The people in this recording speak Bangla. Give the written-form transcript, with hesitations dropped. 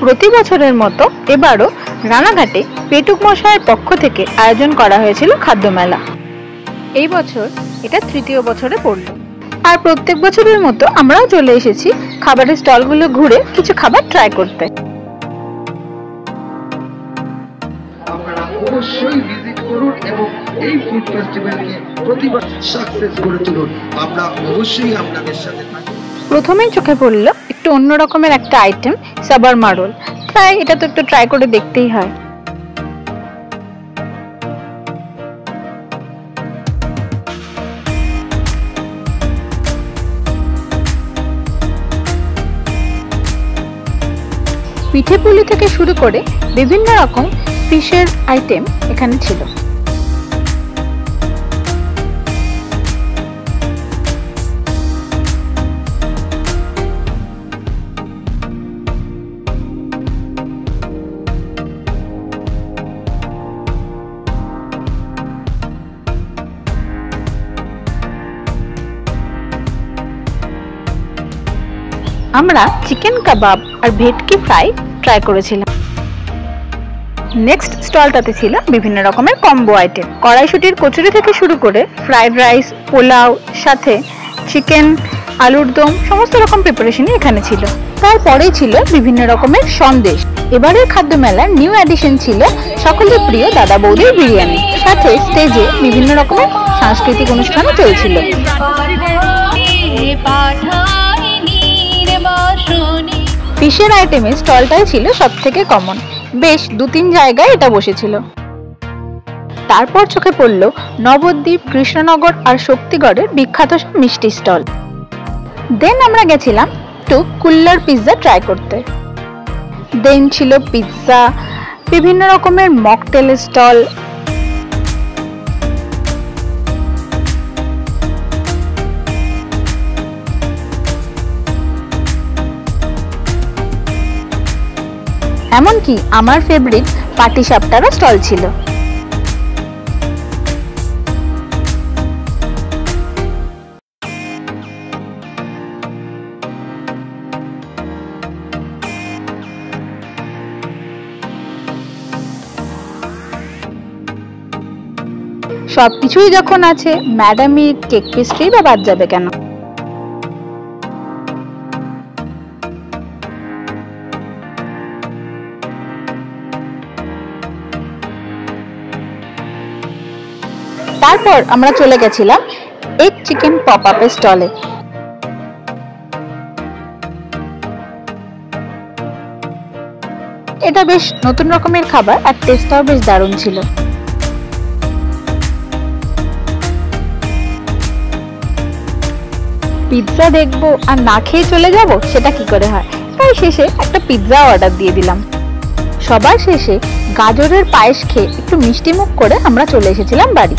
প্রতি বছরের মতো এবারও রানাঘাটে পেটুক মশাইয়ের পক্ষ থেকে আয়োজন করা হয়েছিল খাদ্য মেলা। এই বছর এটা তৃতীয় বছরে পড়ল। আর প্রত্যেক বছরের মতো আমরাও চলে এসেছি খাবারের স্টলগুলো ঘুরে কিছু খাবার ট্রাই করতে। আপনারা অবশ্যই ভিজিট করুন এবং এই ফুড ফেস্টিভ্যালকে প্রতিবার সাকসেস করে তুলুন। আমরা অবশ্যই আপনাদের সাথে থাকব। প্রথমেই চোখে পড়ল একটু অন্য রকমের একটা আইটেম, সাবারমা রোল। তাই এটা তো একটু ট্রাই করে দেখতেই হয়। পিঠে পুলি থেকে শুরু করে বিভিন্ন রকম ফিশের আইটেম এখানে ছিল। আমরা চিকেন কাবাব আর ভেটকি ফ্রাই ট্রাই করেছিলাম। নেক্সট স্টলটাতে ছিল বিভিন্ন রকমের কম্বো আইটেম, কড়াইশুটির কচুরি থেকে শুরু করে ফ্রাইড রাইস, পোলাও, সাথে চিকেন, আলুর দম, সমস্ত রকম প্রিপারেশনই এখানে ছিল। তারপরেই ছিল বিভিন্ন রকমের সন্দেশ। এবারের খাদ্য মেলার নিউ এডিশন ছিল সকলের প্রিয় দাদা বৌদির বিরিয়ানি। সাথে স্টেজে বিভিন্ন রকমের সাংস্কৃতিক অনুষ্ঠানও চলছিল। ফিশের আইটেমে স্টলটাই ছিল সব থেকে কমন। বেশ 2-3 জায়গায় এটা বসেছিল। তারপর চোখে পড়ল নবদ্বীপ, কৃষ্ণনগর আর শক্তিগড়ের বিখ্যাত সব মিষ্টি স্টল। দেন আমরা গেছিলাম একটু কুল্লার পিৎজা ট্রাই করতে। দেন ছিল পিৎজা, বিভিন্ন রকমের মকটেল স্টল, এমনকি আমার ফেভারিট পাটিসাপটারও স্টল ছিল। সবকিছুই যখন আছে, ম্যাডামি কেক পেস্ট্রি বা বাদ যাবে কেন। তারপর আমরা চলে গেছিলাম এগ চিকেন পপ আপের স্টলে। এটা বেশ নতুন রকমের খাবার আর টেস্টটাও বেশ দারুণ ছিল। পিৎজা দেখবো আর না খেয়ে চলে যাব, সেটা কি করে হয়। তাই শেষে একটা পিৎজা অর্ডার দিয়ে দিলাম। সবার শেষে গাজরের পায়েস খেয়ে একটু মিষ্টি মুখ করে আমরা চলে এসেছিলাম বাড়ি।